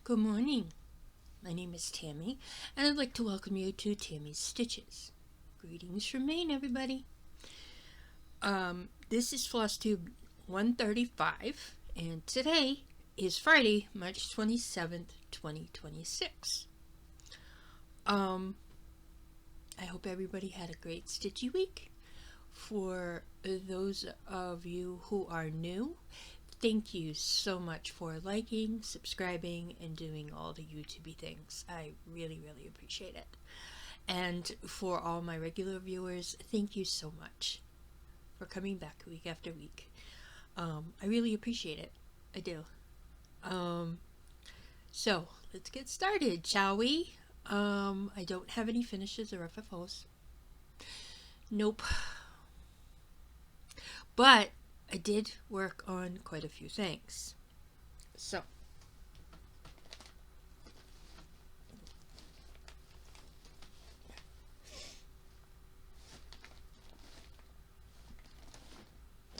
Good morning. My name is Tammi, and I'd like to welcome you to Tammy's Stitches. Greetings from Maine, everybody. This is FlossTube 135, and today is Friday, March 27th, 2026. I hope everybody had a great stitchy week. For those of you who are new, thank you so much for liking, subscribing, and doing all the YouTube things. I really, really appreciate it. And for all my regular viewers, thank you so much for coming back week after week. I really appreciate it. I do. So, let's get started, shall we? I don't have any finishes or FFOs. Nope. But I did work on quite a few things. So,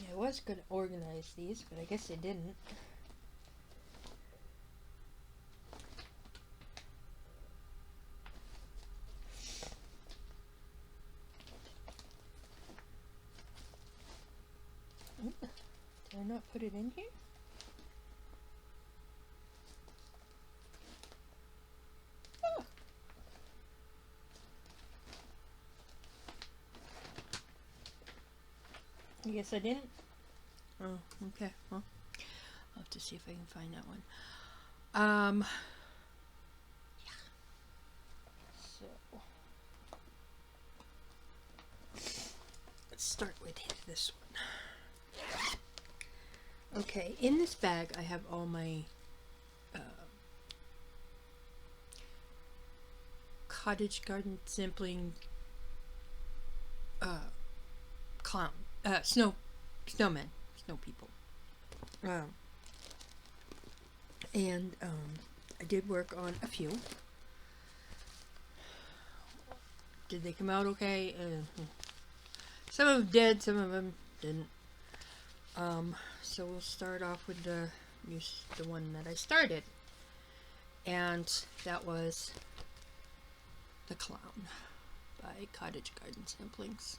I was going to organize these, but I guess I didn't. Did I not put it in here? Oh. I guess I didn't. Oh, okay. Well, I'll have to see if I can find that one. Yeah. So, let's start with this one. Okay, in this bag I have all my Cottage garden sampling snowmen, snow people. And I did work on a few. Did they come out okay? Some of them did, some of them didn't. So we'll start off with the one that I started, and that was The Clown by Cottage Garden Samplings.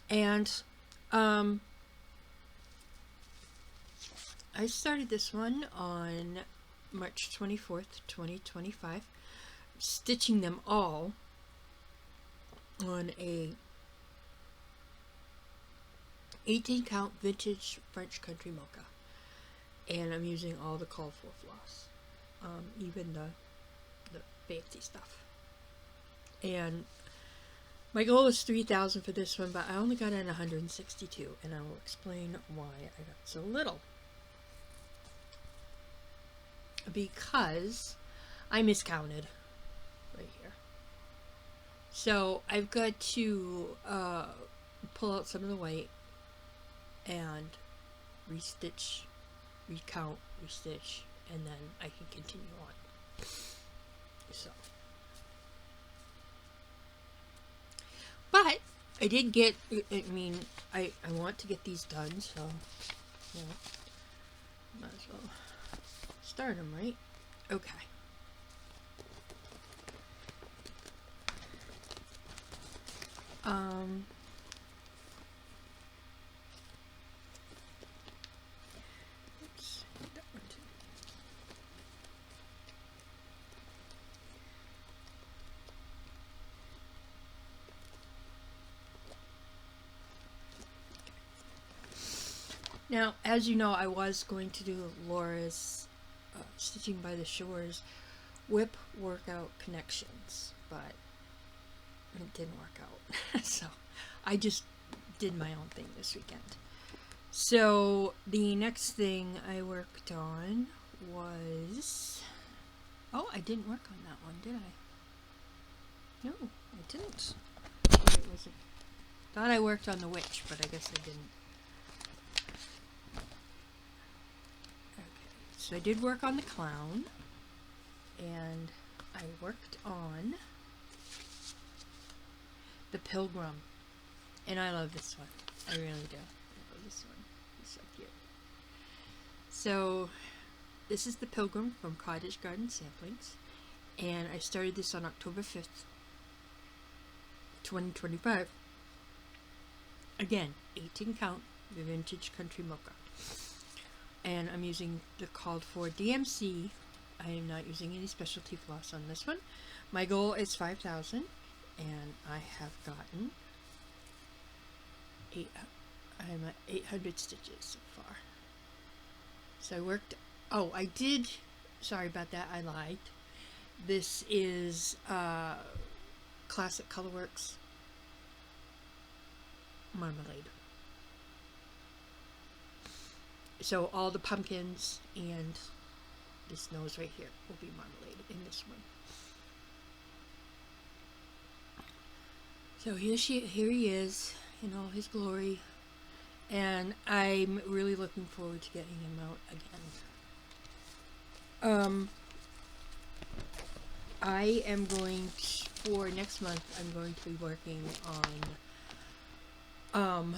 And I started this one on March 24th, 2025, stitching them all on a 18 count vintage French country mocha, and I'm using all the call for floss, even the fancy stuff. And my goal is 3,000 for this one, but I only got in 162, and I will explain why I got so little. Because I miscounted right here. So I've got to pull out some of the white and restitch, recount, restitch, and then I can continue on. So, but I did get, I mean, I want to get these done, so, you know, might as well start them, right? Okay. Oops, that one too. Now, as you know, I was going to do Laura's Stitching by the Shores whip workout connections, but it didn't work out. So I just did my own thing this weekend. So the next thing I worked on was, oh, I didn't work on that one, did I? No, I didn't. It wasn't. Thought I worked on the witch, but I guess I didn't. Okay, so I did work on the clown, and I worked on the pilgrim, and I love this one. I really do. this one. He's so cute. So, this is the Pilgrim from Cottage Garden Samplings. And I started this on October 5th, 2025. Again, 18 count, the vintage country mocha. And I'm using the called for DMC. I am not using any specialty floss on this one. My goal is 5,000, and I have gotten I'm at 800 stitches so far. So I worked, oh, I did, sorry about that, I lied. This is Classic Colorworks Marmalade. So all the pumpkins and this nose right here will be marmalade in this one. So here he is in all his glory, and I'm really looking forward to getting him out again. I am going to, for next month, I'm going to be working on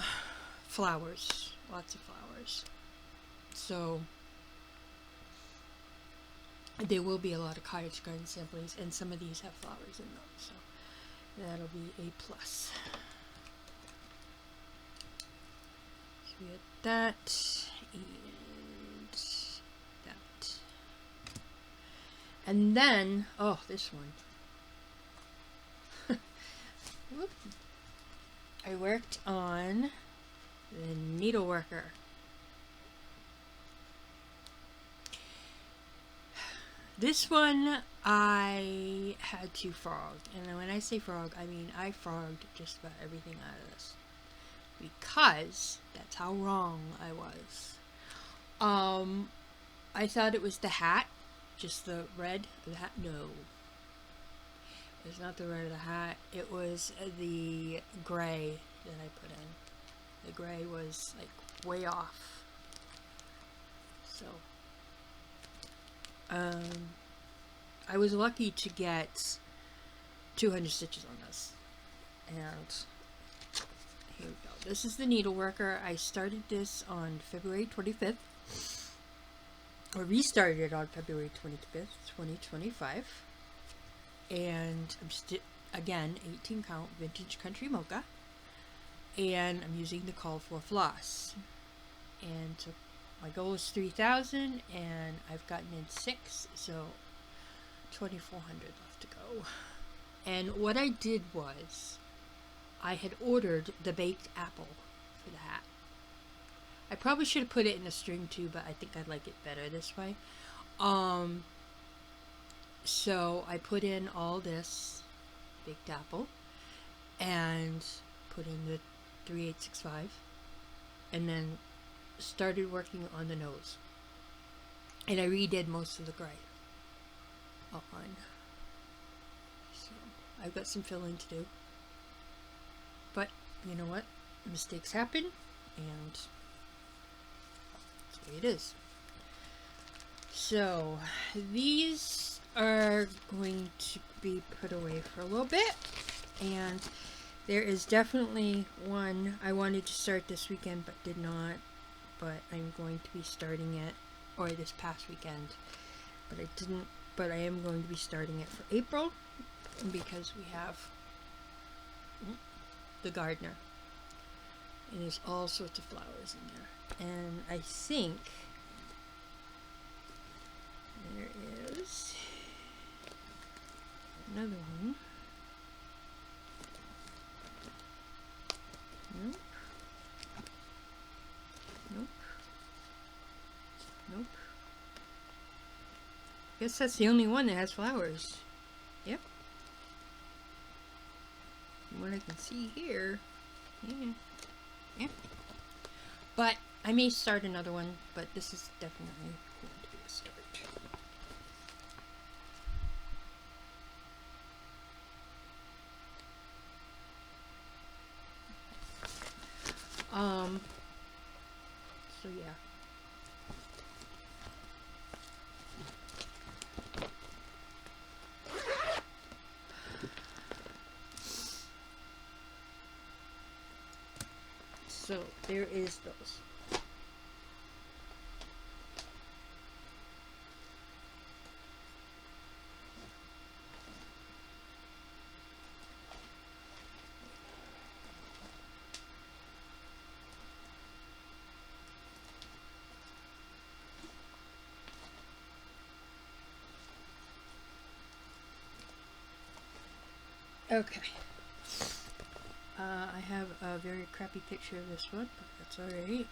flowers, lots of flowers. So there will be a lot of cottage garden samplings, and some of these have flowers in them, so that'll be a plus. So we have that and that. And then, oh, this one. Whoop. I worked on the Needleworker. This one I had to frog, and when I say frog, I mean I frogged just about everything out of this, because that's how wrong I was. I thought it was the hat, just the red of the hat. No, it's not the red of the hat. It was the gray that I put in. The gray was like way off. So I was lucky to get 200 stitches on this, and here we go. This is the Needleworker. I started this on February 25th, or restarted it on February 25th, 2025, and I'm again 18 count vintage country mocha, and I'm using the call for floss, and so my goal is 3,000, and I've gotten in 6, so 2,400 left to go. And what I did was, I had ordered the baked apple for the hat. I probably should have put it in a string too, but I think I like it better this way. So I put in all this baked apple, and put in the 3865, and then started working on the nose, and I redid most of the gray outline. So I've got some filling to do, but you know what, mistakes happen, and that's the way it is. So these are going to be put away for a little bit, and there is definitely one I wanted to start this weekend but did not, but I'm going to be starting it, or this past weekend, but I didn't, but I am going to be starting it for April, because we have the gardener, and there's all sorts of flowers in there, and I think there is another one. Nope. Nope. Nope. Guess that's the only one that has flowers. Yep. From what I can see here. Yeah. Yeah. But I may start another one, but this is definitely going to be a start. So yeah. So So there is those. Okay. I have a very crappy picture of this one, but that's alright.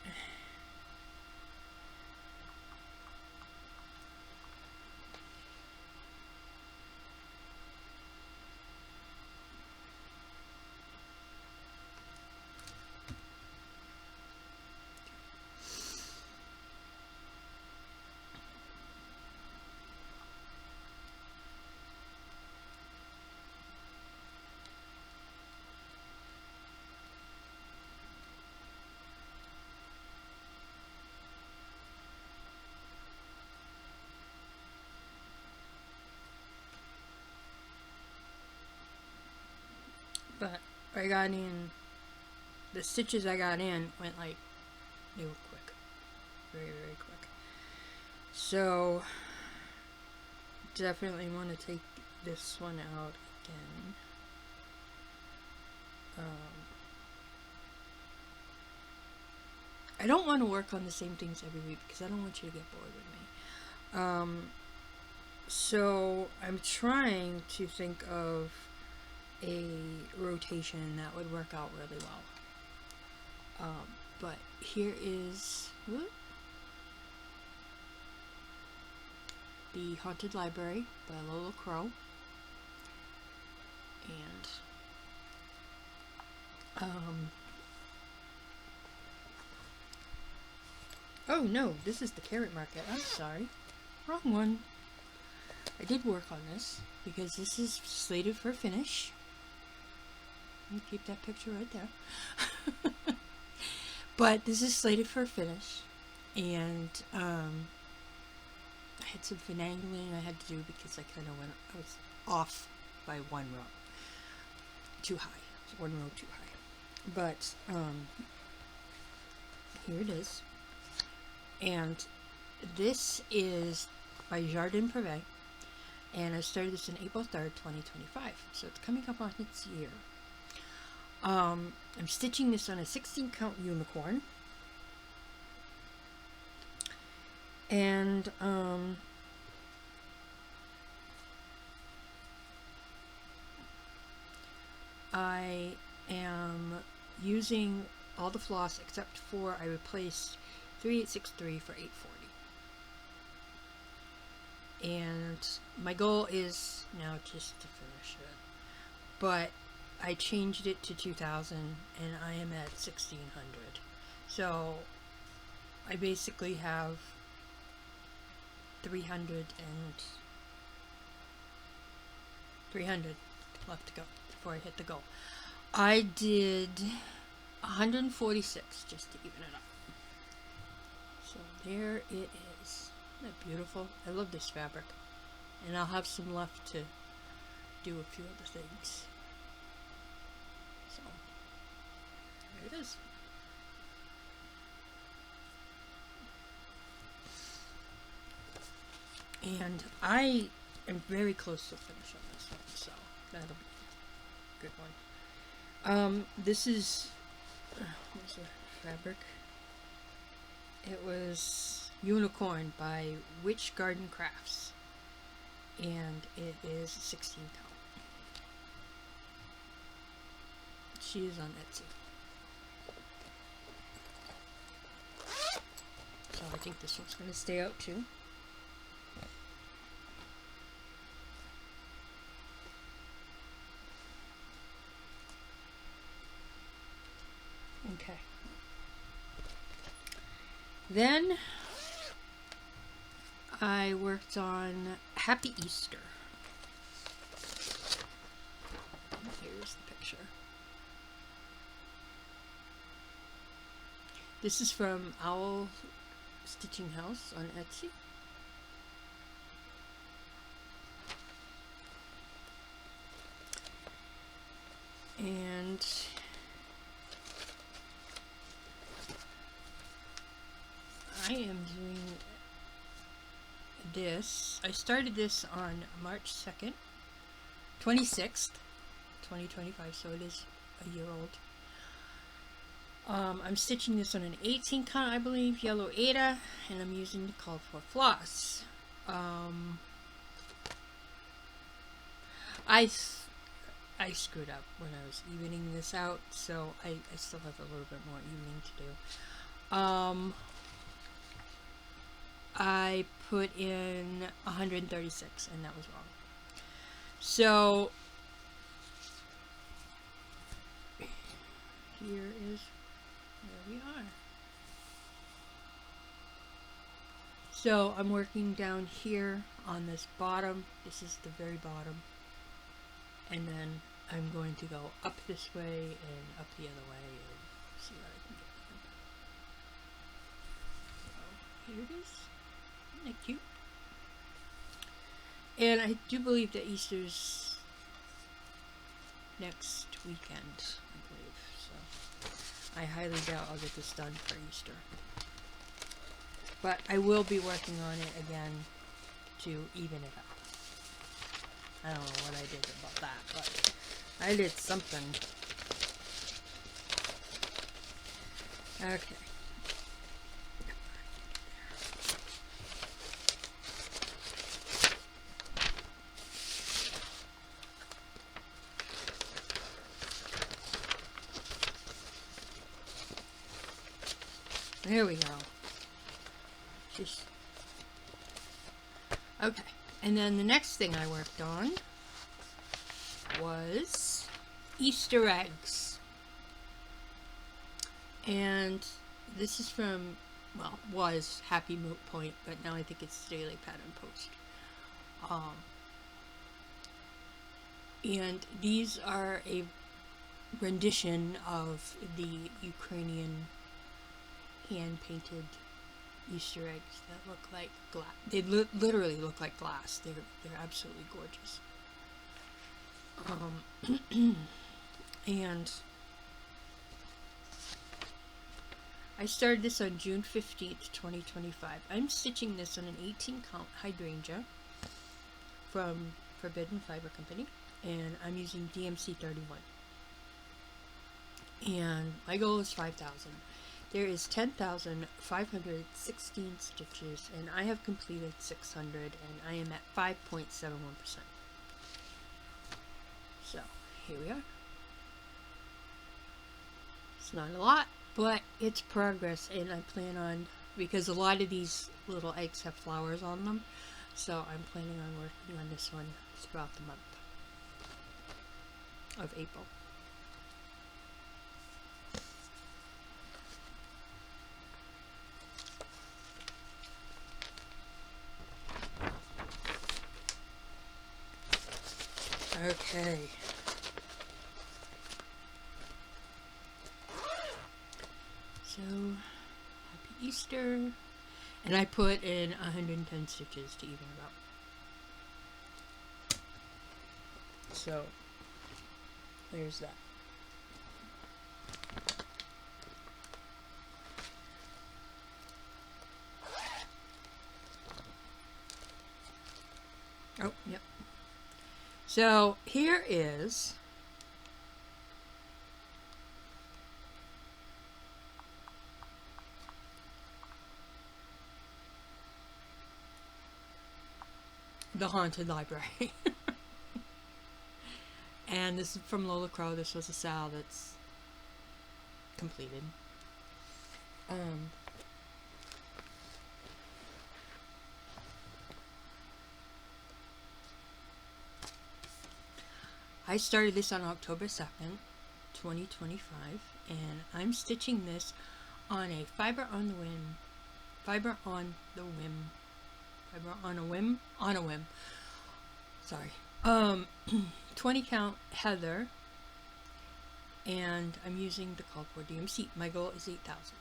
But I got in, the stitches I got in went like, they were quick. Very, very quick. So, definitely want to take this one out again. I don't want to work on the same things every week because I don't want you to get bored with me. So I'm trying to think of a rotation that would work out really well. But here is The Haunted Library by Lola Crow. And oh no, this is the Carrot Market. I'm sorry. Wrong one. I did work on this because this is slated for finish. Let me keep that picture right there. But this is slated for finish. And I had some finagling I had to do because I was off by one row. Too high. One row too high. But here it is. And this is by Jardin Prive, and I started this on April 3rd, 2025, so it's coming up on its year. I'm stitching this on a 16 count unicorn, and I am using all the floss except for I replaced 3863 for 840. And my goal is now just to finish it. But I changed it to 2000 and I am at 1600. So I basically have 300 left to go before I hit the goal. I did 146 just to even it up. So there it is. Isn't that beautiful? I love this fabric. And I'll have some left to do a few other things. So there it is. And I am very close to finish on this one, so that'll be a good one. This is what's the fabric? It was Unicorn by Witch Garden Crafts, and it is 16 count. She is on Etsy. So I think this one's going to stay out too. Okay. Then I worked on Happy Easter. Here's the picture. This is from Owl Stitching House on Etsy. And I am doing this. I started this on March 2nd, 26th, 2025, so it is a year old. I'm stitching this on an 18 count, I believe, yellow Ada, and I'm using the called for floss. I screwed up when I was evening this out, so I still have a little bit more evening to do. I put in 136, and that was wrong. So here is where we are. So I'm working down here on this bottom. This is the very bottom. And then I'm going to go up this way and up the other way and see what I can get. So here it is. Isn't that cute? And I do believe that Easter's next weekend, I believe. So I highly doubt I'll get this done for Easter. But I will be working on it again to even it up. I don't know what I did about that, but I did something. Okay. There we go. Just okay. And then the next thing I worked on was Easter eggs. And this is from, well, was Happy Moot Point, but now I think it's Daily Pattern Post. And these are a rendition of the Ukrainian hand-painted Easter eggs that look like glass. They literally look like glass. They're absolutely gorgeous. And I started this on June 15th, 2025. I'm stitching this on an 18 count hydrangea from Forbidden Fiber Company, and I'm using DMC 31. And my goal is 5,000. There is 10,516 stitches, and I have completed 600, and I am at 5.71%. So, here we are. It's not a lot, but it's progress, and I plan on, because a lot of these little eggs have flowers on them, so I'm planning on working on this one throughout the month of April. Okay. So, happy Easter. And I put in 110 stitches to even it out. So, there's that. Oh, yep. So here is the Haunted Library. And this is from Lola Crow. This was a sal that's completed. I started this on October 2nd, 2025, and I'm stitching this on a fiber on a whim, sorry, 20 count heather, and I'm using the called for DMC. My goal is 8,000,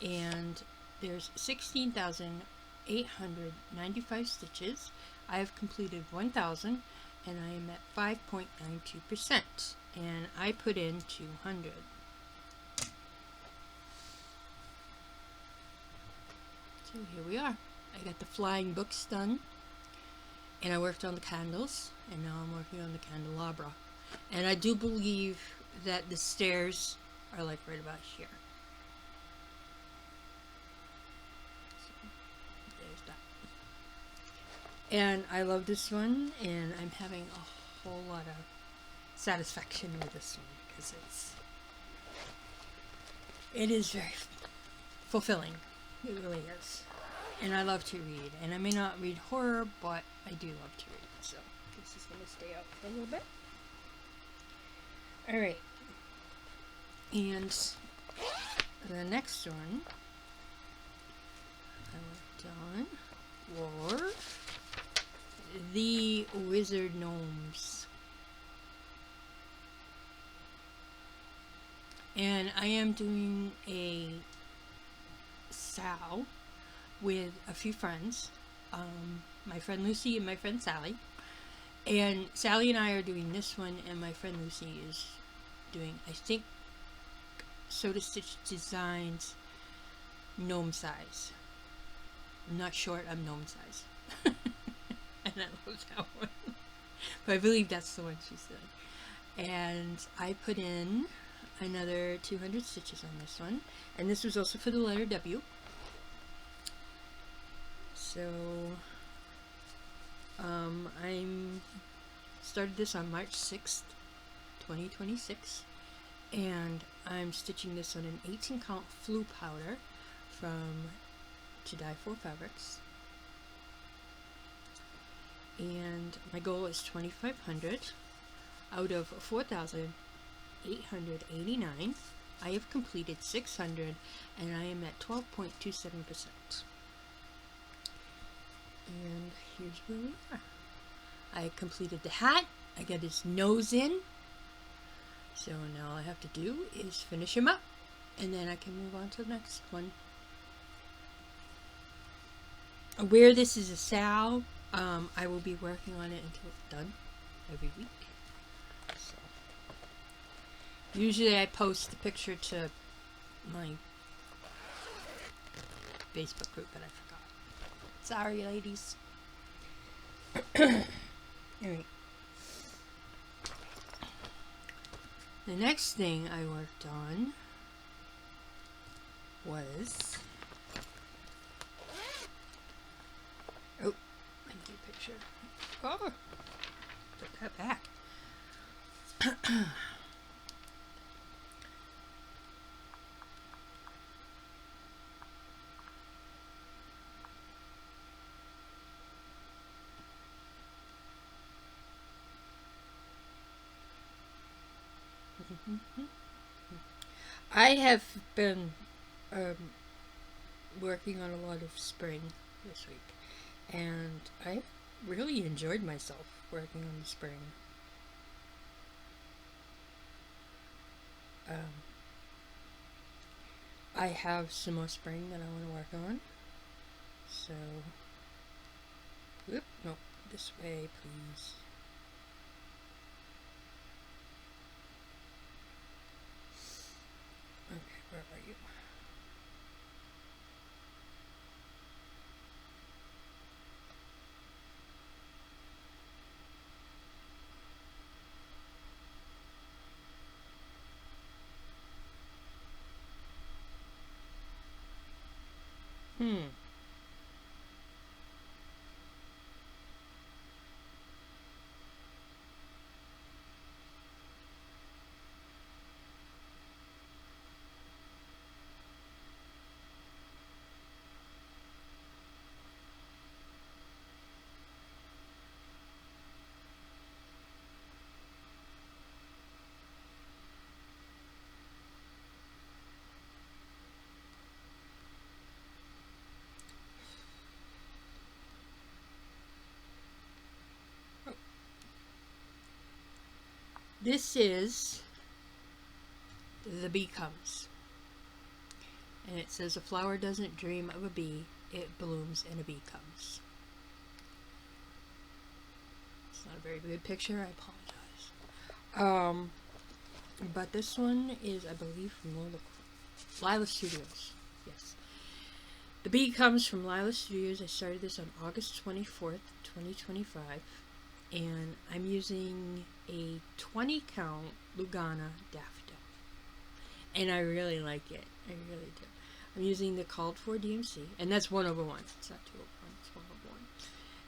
and there's 16,895 stitches. I have completed 1,000, and I am at 5.92%, and I put in 200. So here we are. I got the flying books done, and I worked on the candles, and now I'm working on the candelabra. And I do believe that the stairs are like right about here. So, there's that. And I love this one, and I'm having a whole lot of satisfaction with this one because it is very fulfilling. It really is. And I love to read. And I may not read horror, but I do love to read. So this is going to stay out for a little bit. Alright. And the next one I worked on were the wizard gnomes. And I am doing a sow with a few friends, my friend Lucy and my friend Sally. And Sally and I are doing this one, and my friend Lucy is doing, I think, Soda Stitch Designs gnome size. I'm not short, I'm gnome size. And I love that one. But I believe that's the one she's doing. And I put in another 200 stitches on this one, and this was also for the letter W. So I'm started this on March 6th, 2026, and I'm stitching this on an 18 count flue powder from To Dye For Fabrics, and my goal is 2,500 out of 4,889. I have completed 600, and I am at 12.27%. And here's where we are. I completed the hat. I got his nose in. So now all I have to do is finish him up, and then I can move on to the next one. Where this is a sow, I will be working on it until it's done every week. So usually I post the picture to my Facebook group, but I forgot. Sorry, ladies. Alright. The next thing I worked on was... Oh, let me get a picture. Oh, took that back. I have been working on a lot of spring this week, and I really enjoyed myself working on the spring. I have some more spring that I want to work on, so whoop, no, this way please. Okay, where are you? This is The Bee Comes. And it says, a flower doesn't dream of a bee, it blooms and a bee comes. It's not a very good picture, I apologize. But this one is, I believe, from Lila Studios. Yes. The bee comes from Lila Studios. I started this on August 24th, 2025. And I'm using a 20 count Lugana daffodil. And I really like it. I really do. I'm using the called for DMC. And that's 1/1. It's not 2/1. It's 1/1.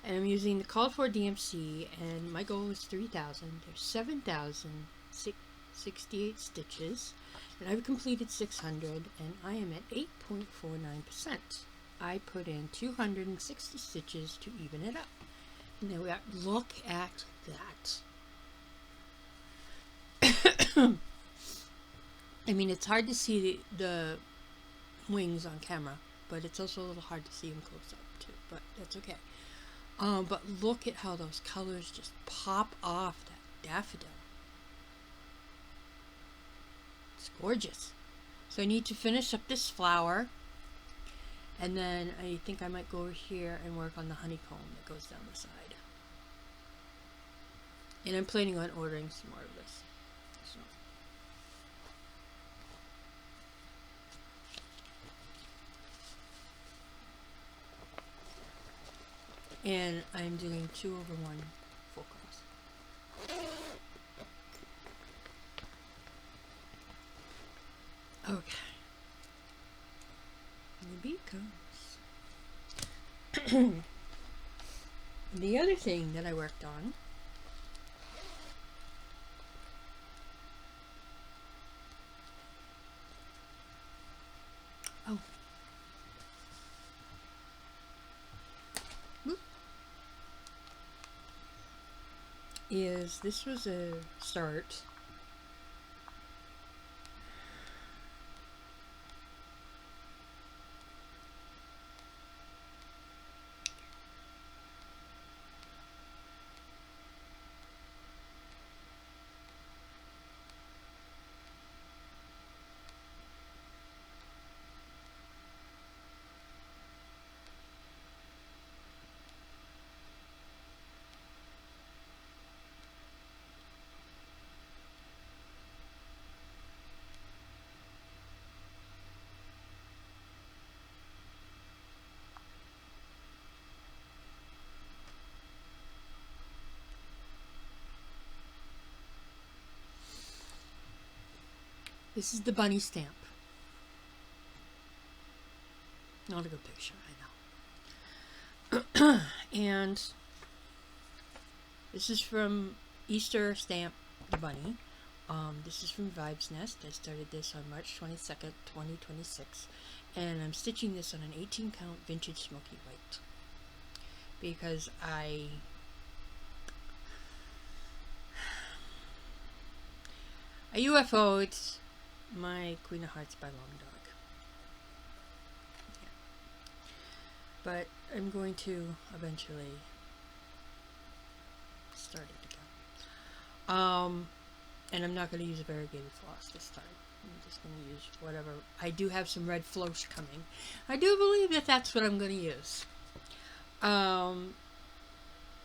And I'm using the called for DMC. And my goal is 3,000. There's 7,068 stitches. And I've completed 600. And I am at 8.49%. I put in 260 stitches to even it up. Now, look at that. I mean, it's hard to see the wings on camera, but it's also a little hard to see them close up too, but that's okay. But look at how those colors just pop off that daffodil. It's gorgeous. So I need to finish up this flower. And then I think I might go over here and work on the honeycomb that goes down the side. And I'm planning on ordering some more of this. So. And I'm doing 2/1 full cross. Okay. The bee comes. The other thing that I worked on is this was a start. This is the bunny stamp. Not a good picture, I know. And this is from Easter Stamp the Bunny. This is from Vibes Nest. I started this on March 22nd, 2026. And I'm stitching this on an 18 count vintage smoky white. Because a UFO, it's my Queen of Hearts by Long Dog. Yeah. But I'm going to eventually start it again. And I'm not going to use a variegated floss this time. I'm just going to use whatever. I do have some red floss coming. I do believe that that's what I'm going to use. And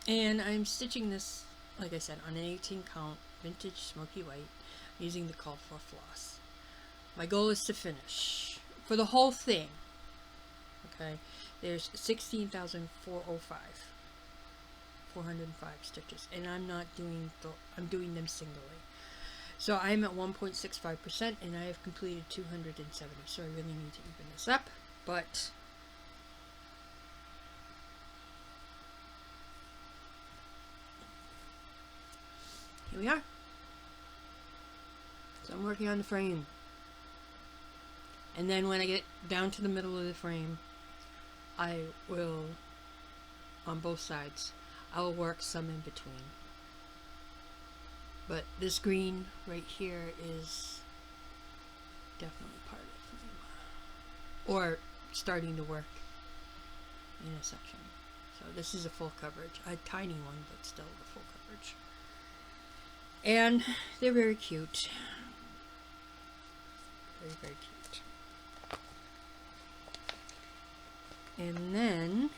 I'm stitching this, like I said, on an 18 count vintage smoky white using the called for floss. My goal is to finish for the whole thing. Okay, there's 405 stitches, and I'm not doing I'm doing them singly. So I'm at 1.65%, and I have completed 270. So I really need to even this up, but here we are. So I'm working on the frame. And then when I get down to the middle of the frame, I will, on both sides, I will work some in between. But this green right here is definitely part of the frame. Or starting to work in a section. So this is a full coverage. A tiny one, but still the full coverage. And they're very cute. Very, very cute. And then,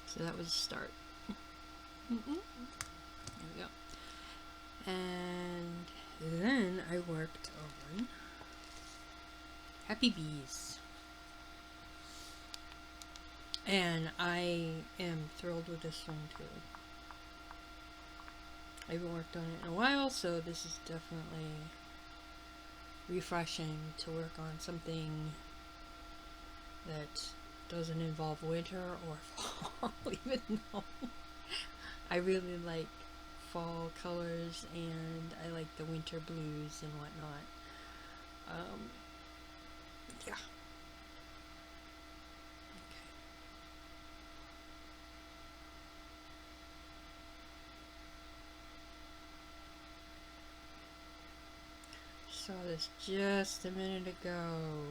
so that was a start. There we go. And then I worked on Happy Bees. And I am thrilled with this one too. I haven't worked on it in a while, so this is definitely refreshing to work on something that doesn't involve winter or fall, even though I really like fall colors and I like the winter blues and whatnot. Yeah. Okay. Saw this just a minute ago.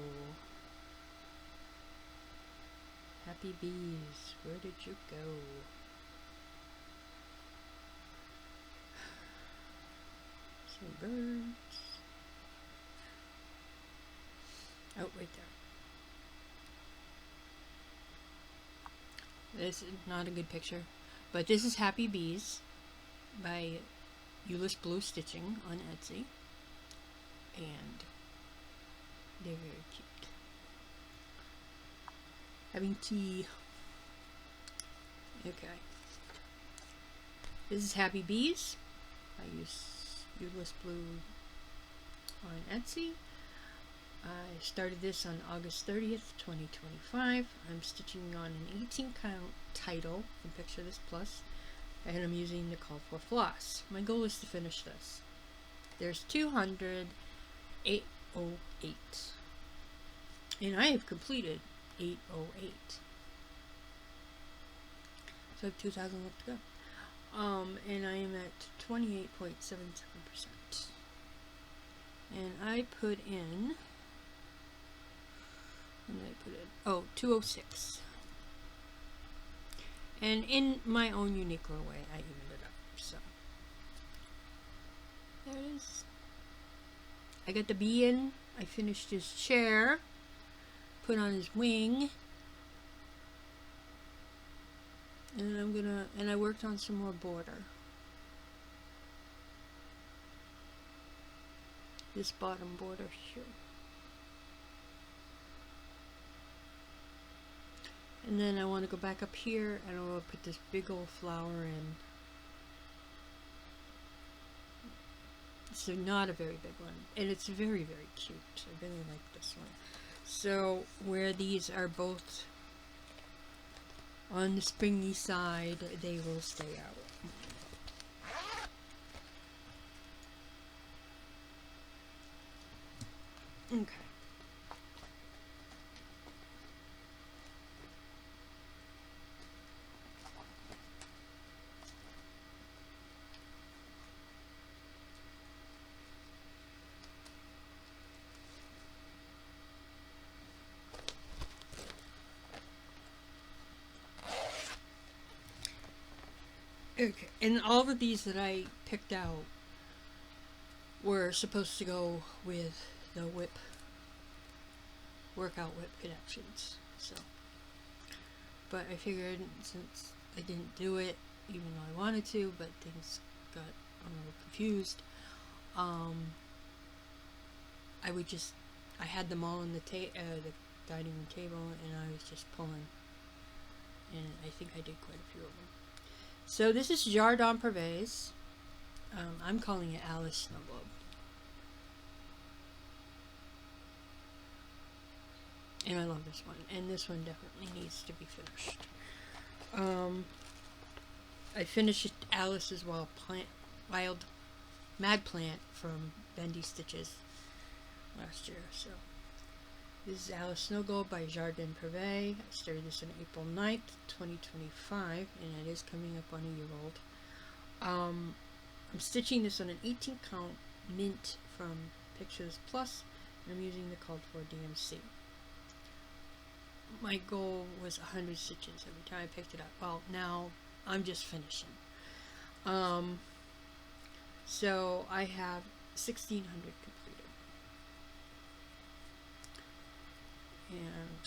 Happy bees, where did you go? Some birds. Oh, right there. This is not a good picture, but this is Happy Bees by Ulyess Blue Stitching on Etsy, and they're very cute. Having tea. Okay. This is Happy Bees. I use Ulyess Blue on Etsy. I started this on August 30th, 2025. I'm stitching on an 18 count title from Picture This Plus, and I'm using the Call for Floss. My goal is to finish this. There's 208, and I have completed 808. So I have 2,000 left to go. And I am at 28.77%. And I put in, what did I put in? Oh, 206. And in my own unique little way, I evened it up. So there it is. I got the bee in. I finished his chair. Put on his wing. And I worked on some more border. This bottom border here. And then I want to go back up here and I want to put this big old flower in. It's not a very big one, and it's very, very cute. I really like this one. So where these are both on the springy side, they will stay out. Okay. Okay, and all of these that I picked out were supposed to go with the workout whip connections. So, but I figured since I didn't do it, even though I wanted to, but things got a little confused, I had them all on the dining room table, and I was just pulling, and I think I did quite a few of them. So this is Jardin Prive. I'm calling it Alice Snow Globe. And I love this one. And this one definitely needs to be finished. I finished Alice's Wild Mad Plant from Bendy Stitches last year. So this is Alice Snow Globe by Jardin Prive. I started this on April 9th, 2025, and it is coming up on a year old. I'm stitching this on an 18 count mint from Pictures Plus, and I'm using the called for DMC. My goal was 100 stitches every time I picked it up. Well, now I'm just finishing. So I have 1,600 completed. And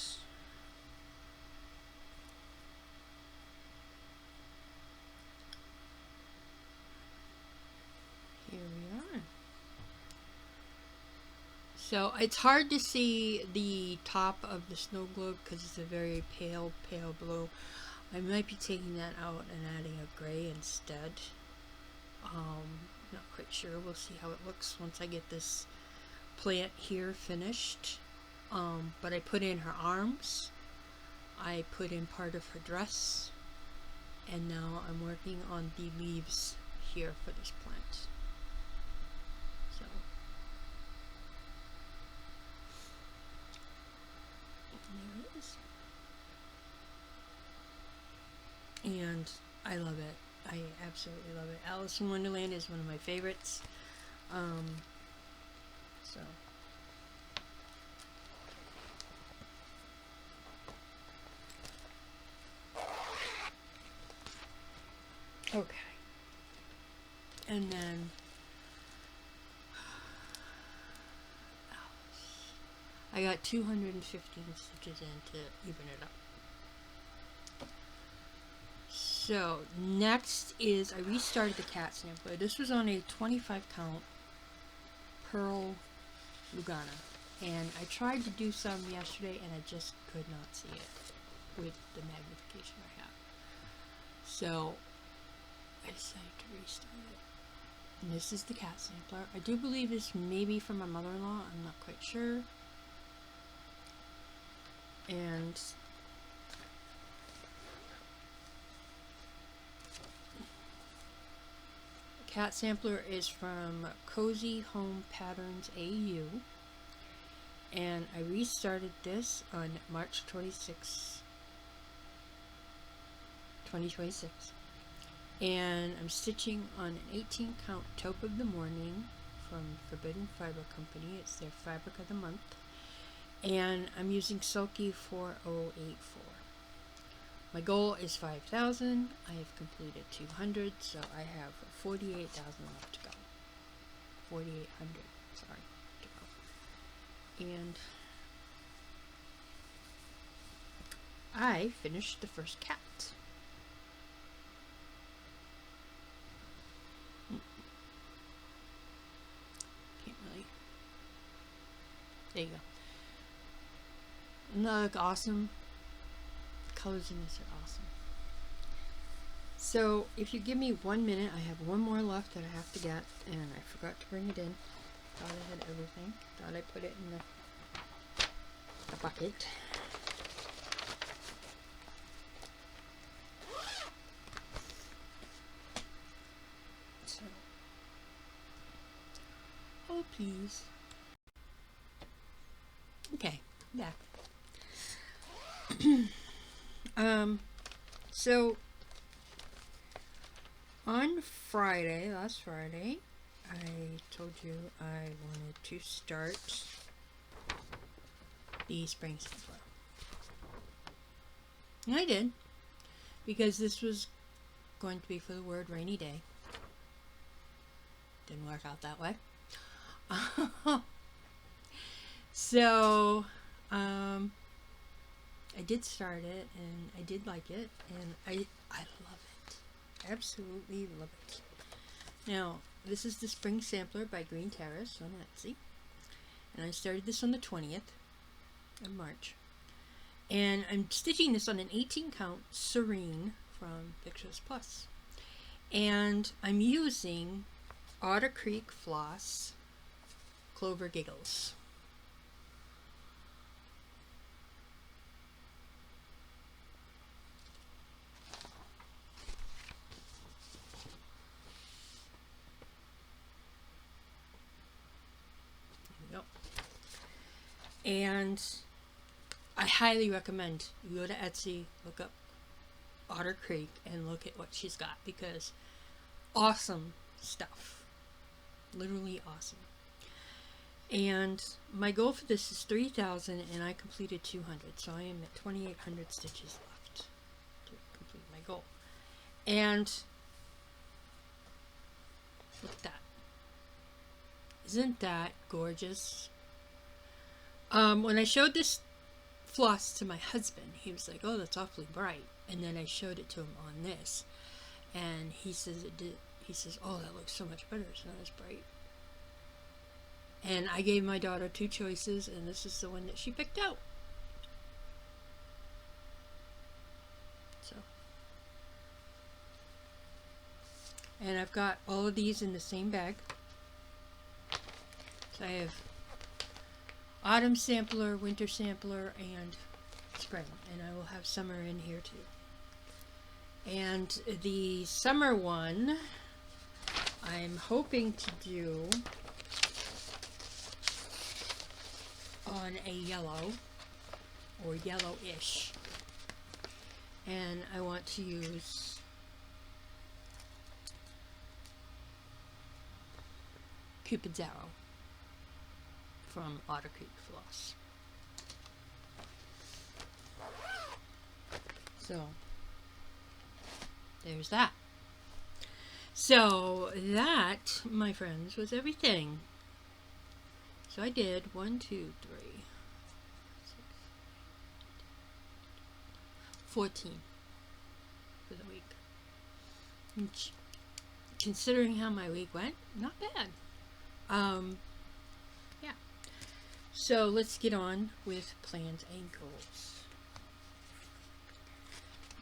here we are. So it's hard to see the top of the snow globe because it's a very pale blue. I might be taking that out and adding a gray instead. Not quite sure. We'll see how it looks once I get this plant here finished. But I put in her arms. I put in part of her dress. And now I'm working on the leaves here for this plant. So there it is. And I love it. I absolutely love it. Alice in Wonderland is one of my favorites. So okay. And then I got 215 stitches in to even it up. So next is I restarted the cat sampler. This was on a 25 count pearl Lugana, and I tried to do some yesterday and I just could not see it with the magnification I have. So I decided to restart it. And this is the cat sampler. I do believe this may be from my mother-in-law. I'm not quite sure. And the cat sampler is from Cozy Home Patterns AU. And I restarted this on March 26, 2026. And I'm stitching on an 18 count Taupe of the Morning from Forbidden Fiber Company. It's their fabric of the month. And I'm using Sulky 4084. My goal is 5,000. I have completed 200, so I have 48,000 left to go. 4,800, sorry, to go. And I finished the first cat. Can't really. There you go. Doesn't that look awesome? The colors in this are awesome. So if you give me 1 minute, I have one more left that I have to get, and I forgot to bring it in. Thought I had everything. Thought I put it in the bucket. So, oh please. Okay, back. So on Friday, last Friday, I told you I wanted to start the spring sampler. And I did, because this was going to be for the word rainy day. Didn't work out that way. So, I did start it, and I did like it, and I love it. Absolutely love it. Now, this is the spring sampler by Green Terrace on Etsy, and I started this on the 20th of March, and I'm stitching this on an 18 count Serene from Pictures Plus, and I'm using Otter Creek Floss Clover Giggles. And I highly recommend you go to Etsy, look up Otter Creek, and look at what she's got, because awesome stuff. Literally awesome. And my goal for this is 3,000, and I completed 200, so I am at 2,800 stitches left to complete my goal. And look at that. Isn't that gorgeous? When I showed this floss to my husband, he was like, "Oh, that's awfully bright." And then I showed it to him on this, and he says it did. He says, "Oh, that looks so much better. It's not as bright." And I gave my daughter 2 choices, and this is the one that she picked out. So, and I've got all of these in the same bag. So I have autumn sampler, winter sampler, and spring. And I will have summer in here too. And the summer one, I'm hoping to do on a yellow or yellowish, and I want to use Cupid's Arrow from Otter Creek Floss. So there's that. So that, my friends, was everything. So I did 1, 2, 3, 6, 14 for the week. Which, considering how my week went, not bad. Yeah. So let's get on with plans and goals.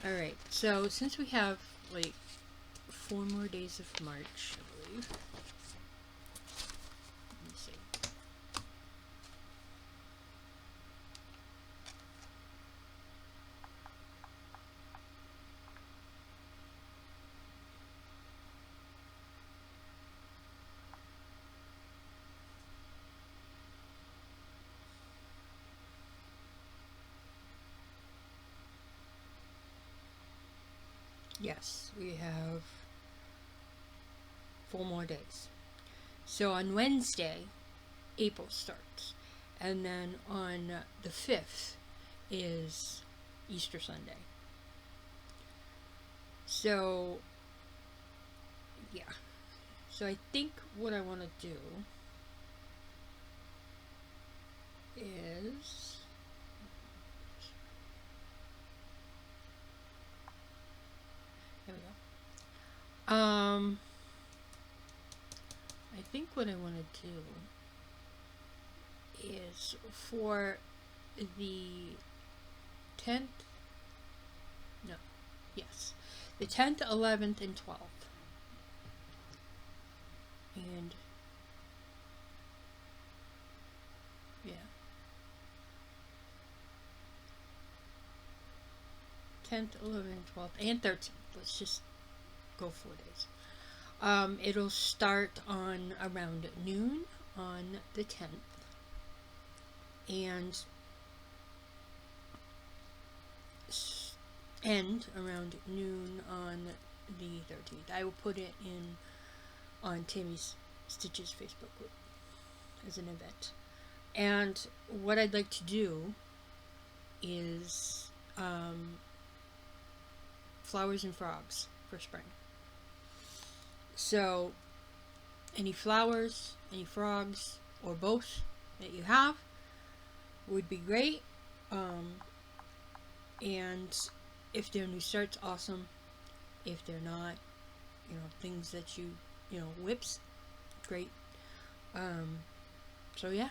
Alright, so since we have like 4 more days of March, I believe. Let me see. Yes, we have 4 more days. So on Wednesday, April starts. And then on the 5th is Easter Sunday. So, yeah. So I think what I want to do is... There we go. I think what I want to do is for the 10th, no, yes, the 10th, 11th, and 12th. And, yeah. 10th, 11th, 12th, and 13th. Let's just go 4 days. It'll start on around noon on the 10th and end around noon on the 13th. I will put it in on Tammy's Stitches Facebook group as an event. And what I'd like to do is flowers and frogs for spring. So any flowers, any frogs, or both that you have would be great. And if they're new starts, awesome. If they're not, things that you whips, great. So yeah,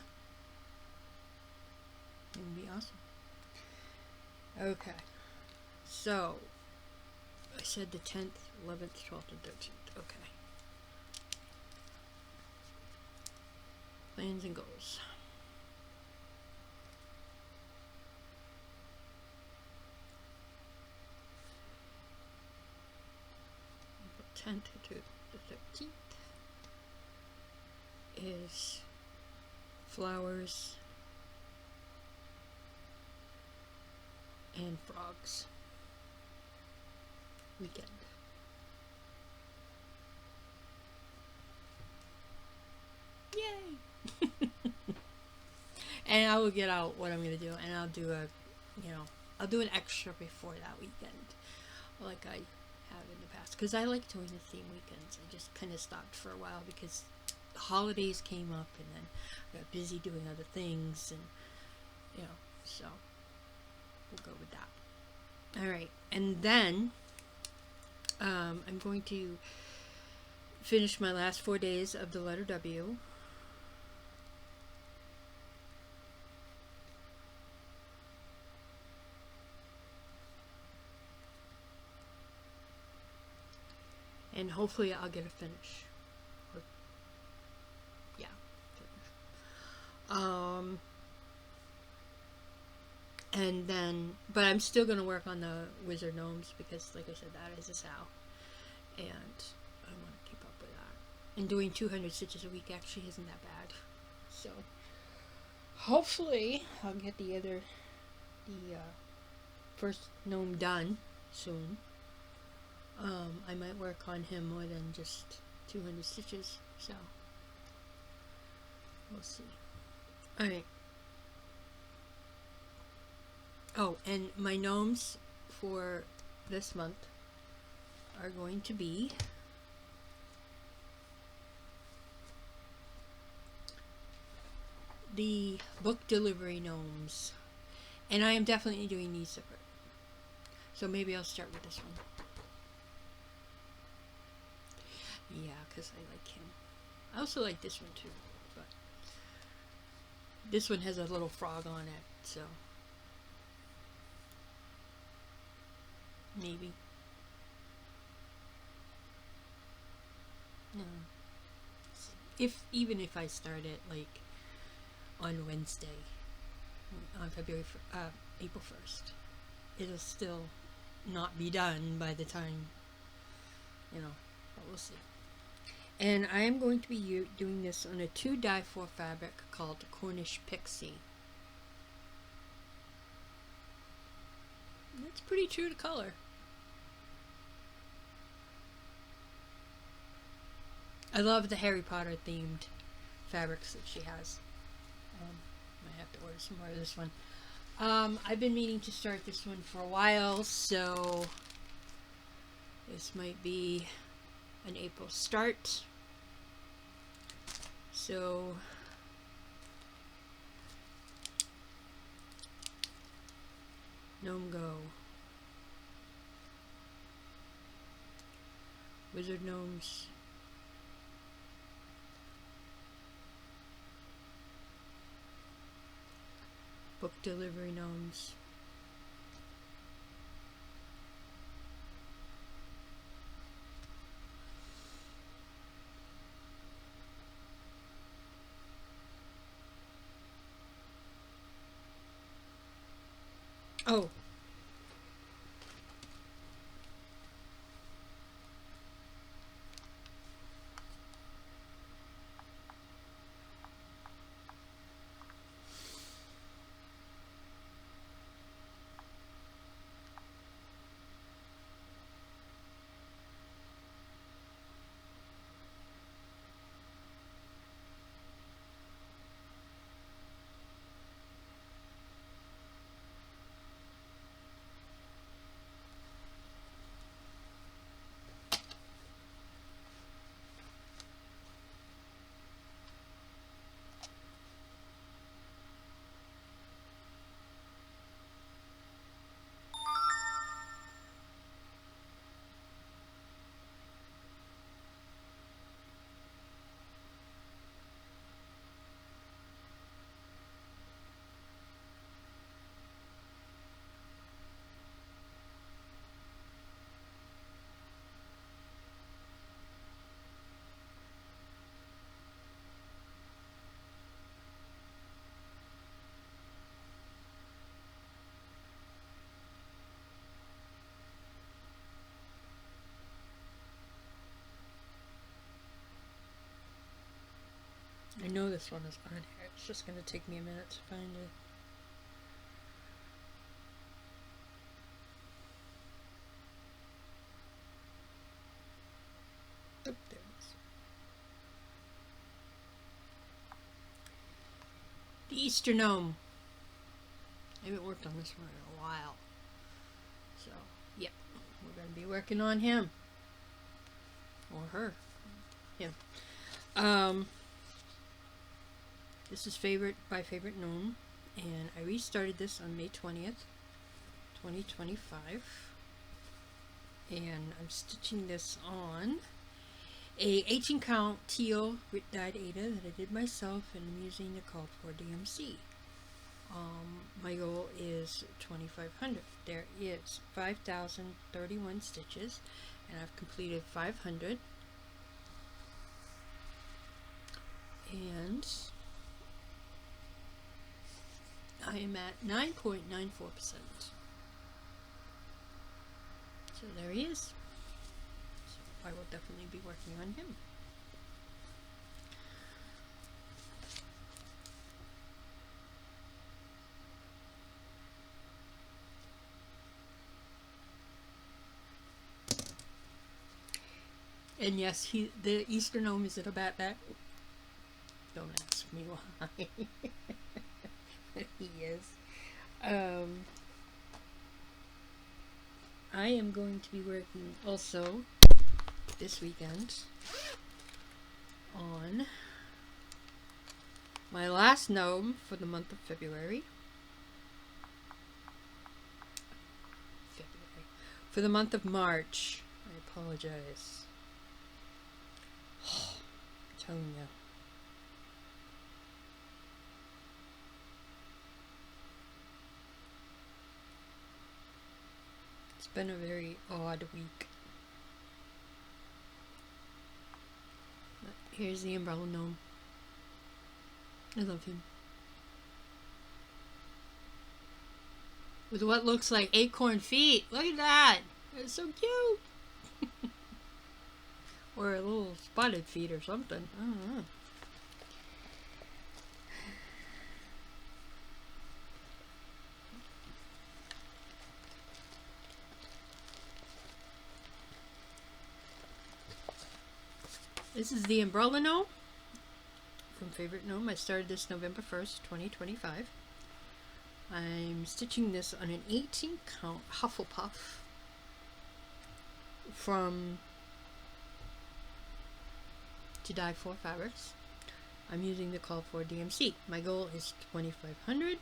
it would be awesome. Okay, so I said the 10th, 11th, 12th, and 13th. Okay. Plans and goals. The 10th to the 13th is flowers and frogs weekend. Yay! And I will get out what I'm gonna do, and I'll do I'll do an extra before that weekend, like I have in the past, because I like doing the theme weekends. I just kind of stopped for a while because the holidays came up, and then I got busy doing other things, and so we'll go with that. All right, and then I'm going to finish my last 4 days of the letter W, and hopefully I'll get a finish. Or, yeah, finish. And then, but I'm still gonna work on the wizard gnomes because, like I said, that is a sow, and I want to keep up with that. And doing 200 stitches a week actually isn't that bad. So hopefully I'll get the first gnome done soon. I might work on him more than just 200 stitches, so we'll see. Alright. Oh, and my gnomes for this month are going to be the book delivery gnomes. And I am definitely doing these separate. So maybe I'll start with this one. Yeah, because I like him. I also like this one too, but this one has a little frog on it, so maybe. No. Even if I start it like on Wednesday, on April 1st, it'll still not be done by the time, but we'll see. And I am going to be doing this on a 2x4 fabric called Cornish Pixie. That's pretty true to color. I love the Harry Potter themed fabrics that she has. Might have to order some more of this one. I've been meaning to start this one for a while, so this might be an April start. So Gnome Go. Wizard Gnomes. Book delivery gnomes. Oh. I know this one is on here. It's just going to take me a minute to find it. Oh, there it is. The Easter Gnome. I haven't worked on this one in a while. So, yep. We're going to be working on him. Or her. Him. This is my favorite gnome, and I restarted this on May 20th, 2025, and I'm stitching this on a 18 count teal dyed Ada that I did myself, and I'm using the called for DMC. My goal is 2,500. There is 5,031 stitches, and I've completed 500, and I am at 9.94%. So there he is. So I will definitely be working on him. And yes, the Eastern gnome is at about that. Don't ask me why. He is. I am going to be working also this weekend on my last gnome for the month of February. For the month of March. I apologize. I'm telling you. It's been a very odd week. But here's the umbrella gnome. I love him. With what looks like acorn feet. Look at that! It's so cute! Or a little spotted feet or something. I don't know. This is the umbrella gnome from Favorite Gnome. I started this November 1st, 2025. I'm stitching this on an 18 count Hufflepuff from To Die For fabrics. I'm using the call for DMC. My goal is 2,500.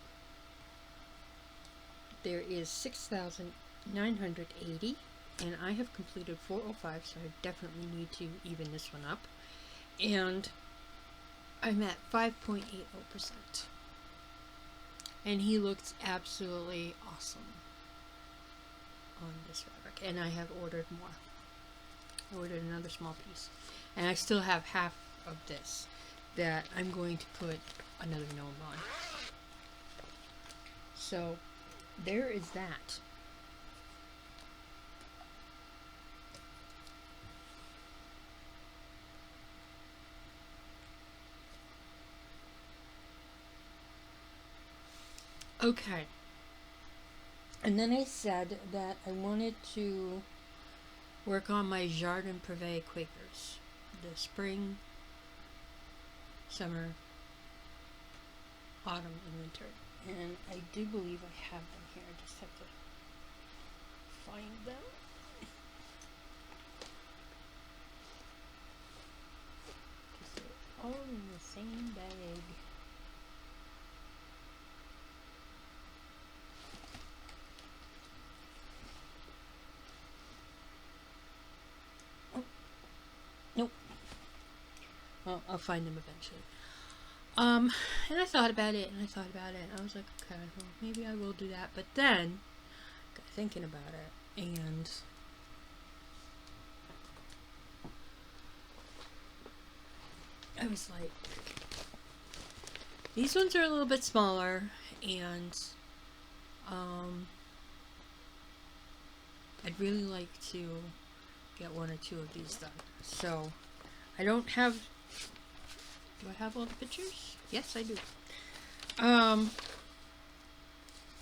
There is 6,980, and I have completed 405, so I definitely need to even this one up. And I'm at 5.80%. And he looks absolutely awesome on this fabric. And I have ordered more. I ordered another small piece. And I still have half of this that I'm going to put another gnome on. So there is that. Okay. And then I said that I wanted to work on my Jardin Prive Quakers. The spring, summer, autumn, and winter. And I do believe I have them here. I just have to find them. Because they're all in the same bag. Nope. Well, I'll find them eventually. And I thought about it, and I was like, okay, well, maybe I will do that. But then, got thinking about it, and I was like, these ones are a little bit smaller, and I'd really like to get one or two of these done. So I don't have, do I have all the pictures? Yes, I do.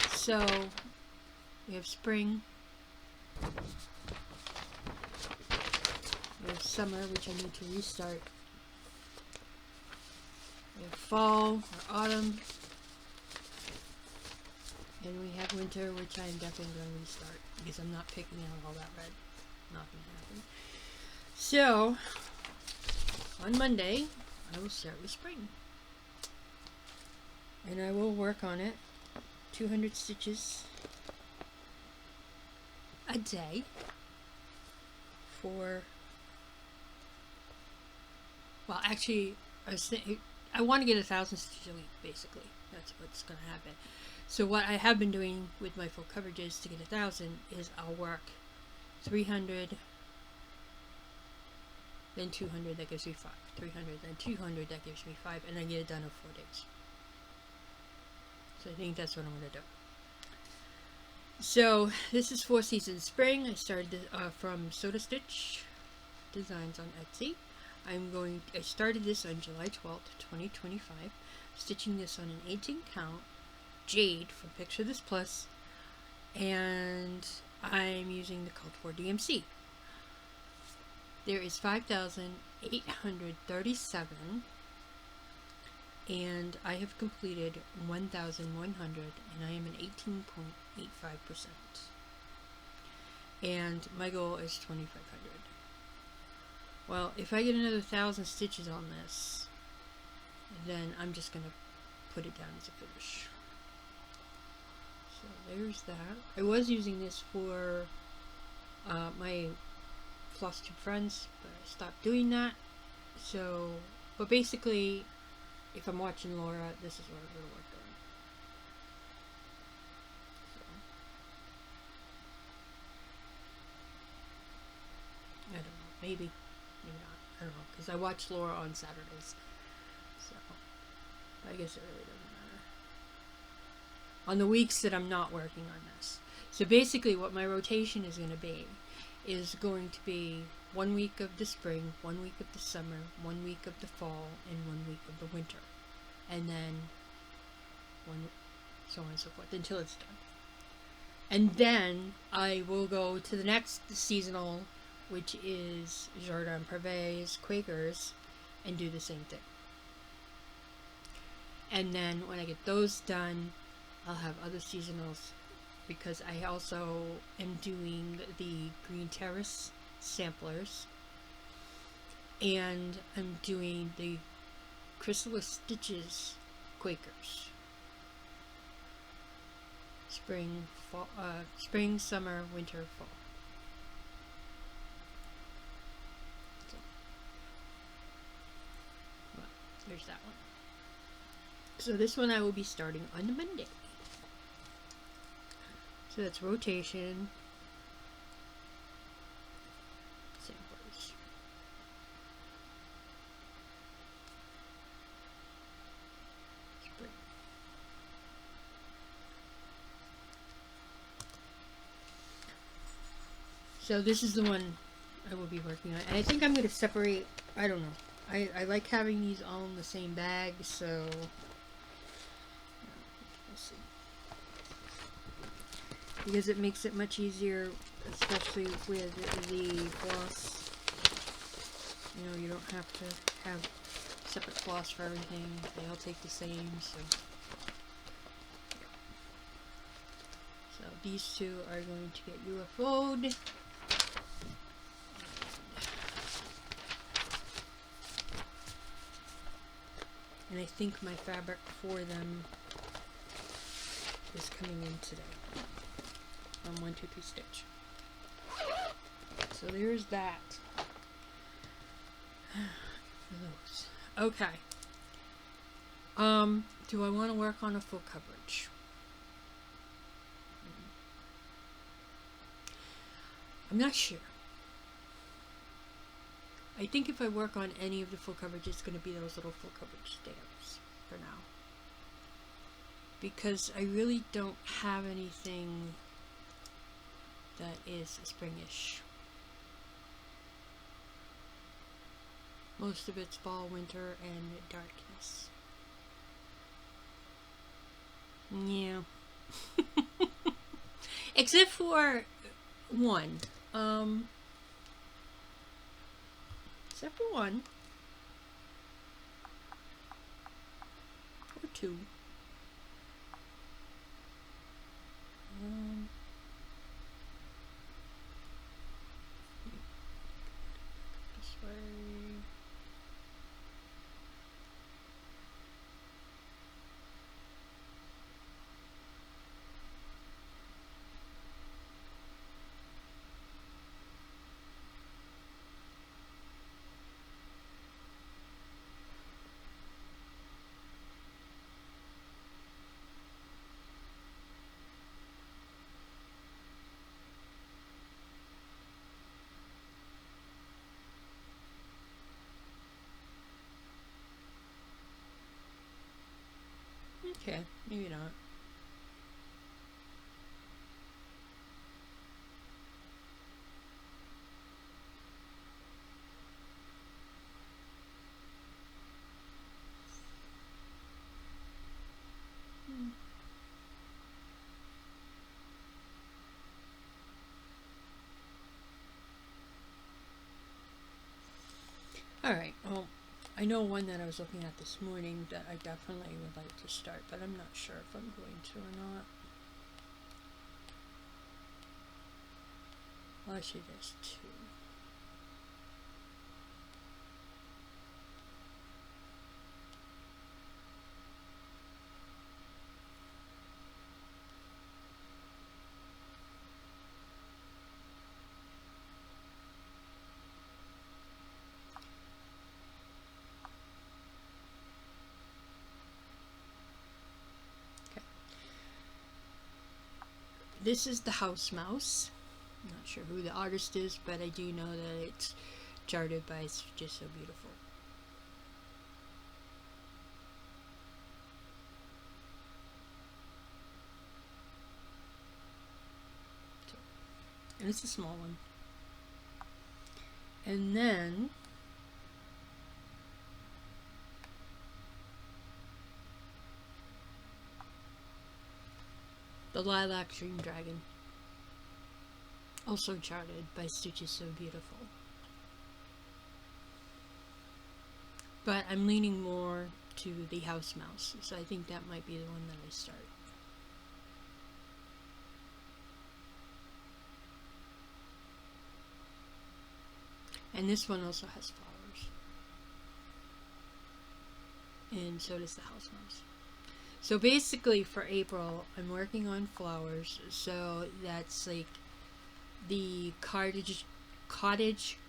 So we have spring, we have summer, which I need to restart, we have fall or autumn, and we have winter, which I'm definitely going to restart because I'm not picking out all that red. Not going to happen. So, on Monday, I will start with spring. And I will work on it 200 stitches a day for, well, actually, I want to get 1,000 stitches a week, basically. That's what's going to happen. So what I have been doing with my full coverages to get 1,000 is I'll work 300 then 200, that gives me 5, 300, then 200, that gives me 5, and I get it done in 4 days. So I think that's what I'm going to do. So this is 4 Seasons Spring. I started from Soda Stitch Designs on Etsy. I started this on July 12th, 2025, stitching this on an 18 count Jade from Picture This Plus, and I'm using the Cultivar DMC. There is 5,837, and I have completed 1,100, and I am an 18.85%. And my goal is 2,500. Well, if I get another 1,000 stitches on this, then I'm just going to put it down as a finish. So there's that. I was using this for my FlossTube friends, but I stopped doing that. So, but basically, if I'm watching Laura, this is what I'm going to work on. So, I don't know, maybe not, I don't know, because I watch Laura on Saturdays, so I guess it really doesn't matter. On the weeks that I'm not working on this. So basically what my rotation is going to be 1 week of the spring, 1 week of the summer, 1 week of the fall, and 1 week of the winter. And then so on and so forth until it's done. And then I will go to the next seasonal, which is Jardin Prive's Quakers, and do the same thing. And then when I get those done, I'll have other seasonals, because I also am doing the Green Terrace samplers, and I'm doing the Chrysalis Stitches Quakers. Spring, fall, spring, summer, winter, fall. So, well, there's that one. So this one I will be starting on Monday. So that's rotation, samplers. Spring. So this is the one I will be working on. And I think I'm going to separate, I don't know. I like having these all in the same bag, so we'll see. Because it makes it much easier, especially with the floss. You know, you don't have to have separate floss for everything. They all take the same, so. So these two are going to get UFO'd. And I think my fabric for them is coming in today. On 1, 2, 3 stitch. So there's that. For those. Okay. Do I want to work on a full coverage? I'm not sure. I think if I work on any of the full coverage, it's going to be those little full coverage stamps for now. Because I really don't have anything that is springish. Most of it's fall, winter, and darkness. Yeah. Except for one. Except for one. Or two. This way. I know one that I was looking at this morning that I definitely would like to start, but I'm not sure if I'm going to or not. Well, actually, there's two. This is the house mouse. I'm not sure who the artist is, but I do know that it's Jardin Prive. It's just so beautiful. So, and it's a small one. And then the Lilac Dream Dragon. Also charted by Stitch is so beautiful. But I'm leaning more to the house mouse, so I think that might be the one that I start. And this one also has flowers. And so does the house mouse. So basically for April, I'm working on flowers. So that's like the cottage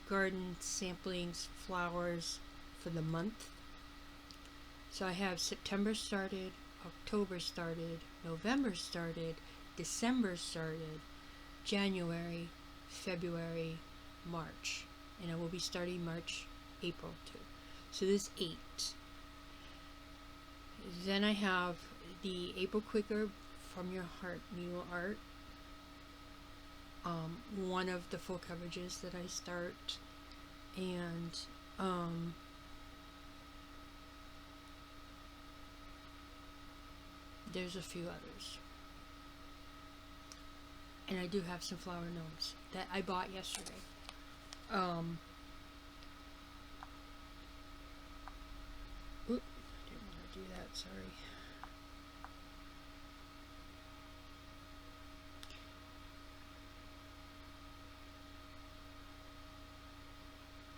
garden samplings flowers for the month. So I have September started, October started, November started, December started, January, February, March. And I will be starting March, April too. So there's 8. Then I have the April Quicker From Your Heart New Art. One of the full coverages that I start. And there's a few others. And I do have some flower gnomes that I bought yesterday. Oop, I didn't want to do that, sorry.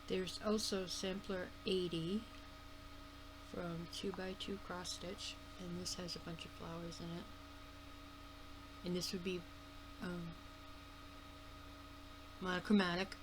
There's also sampler 80 from 2x2 cross stitch, and this has a bunch of flowers in it. And this would be monochromatic.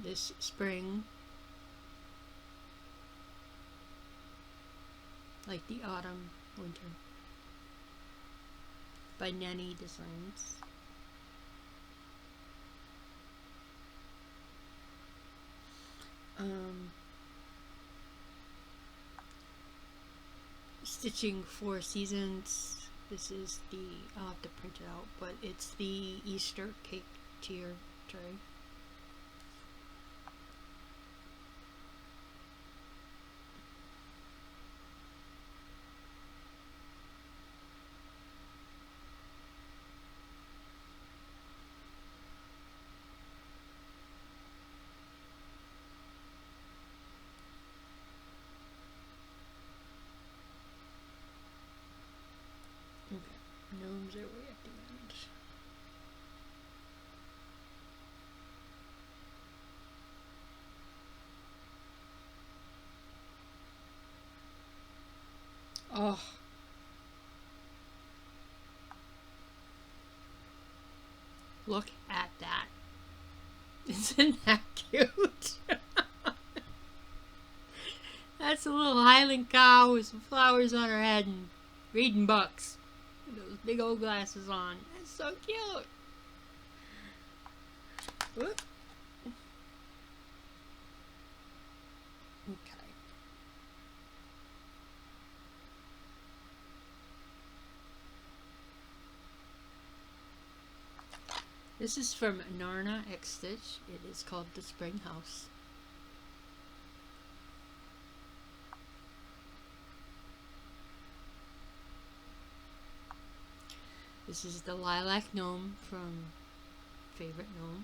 This spring, like the autumn, winter, by Nanny Designs. Stitching 4 Seasons. This is the, I'll have to print it out, but it's the Easter cake tier tray. Gnomes are way at the end. Oh. Look at that. Isn't that cute? That's a little Highland cow with some flowers on her head and reading books. With those big old glasses on. That's so cute. Whoop. Okay. This is from Narna X Stitch. It is called the Spring House. This is the Lilac Gnome from Favorite Gnome.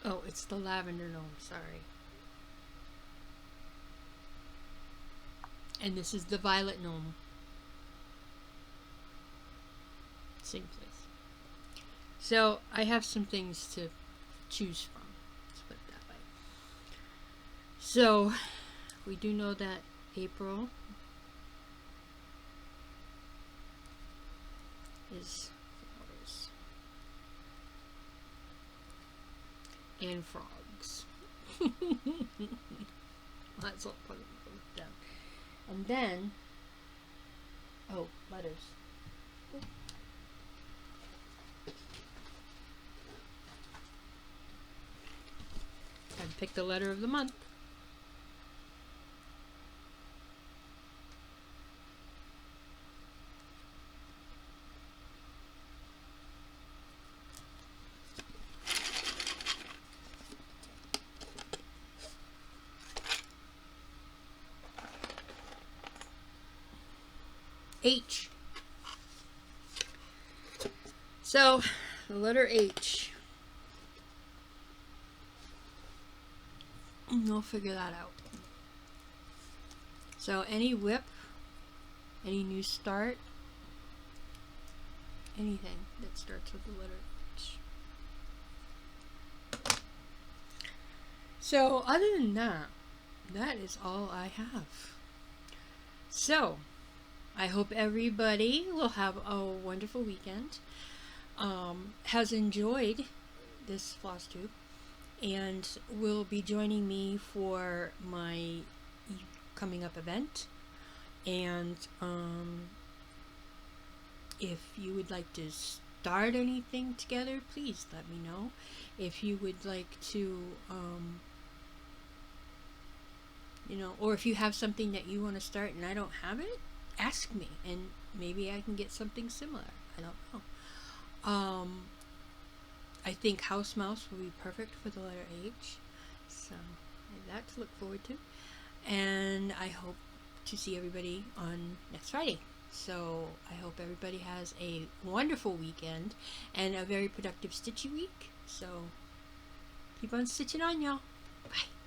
Oh, it's the Lavender Gnome, sorry. And this is the Violet Gnome. Same place. So, I have some things to choose from. Let's put it that way. So, we do know that April is flowers and frogs. That's all put it down. And then, oh, letters. Time to pick the letter of the month. H. So, the letter H. We'll figure that out. So, any whip, any new start, anything that starts with the letter H. So, other than that, that is all I have. So, I hope everybody will have a wonderful weekend, has enjoyed this FlossTube, and will be joining me for my coming up event. And if you would like to start anything together, please let me know. If you would like to, you know, or if you have something that you want to start and I don't have it, ask me and maybe I can get something similar. I don't know. I think House Mouse will be perfect for the letter H, so that to look forward to. And I hope to see everybody on next Friday. So I hope everybody has a wonderful weekend and a very productive stitchy week. So keep on stitching on, y'all. Bye.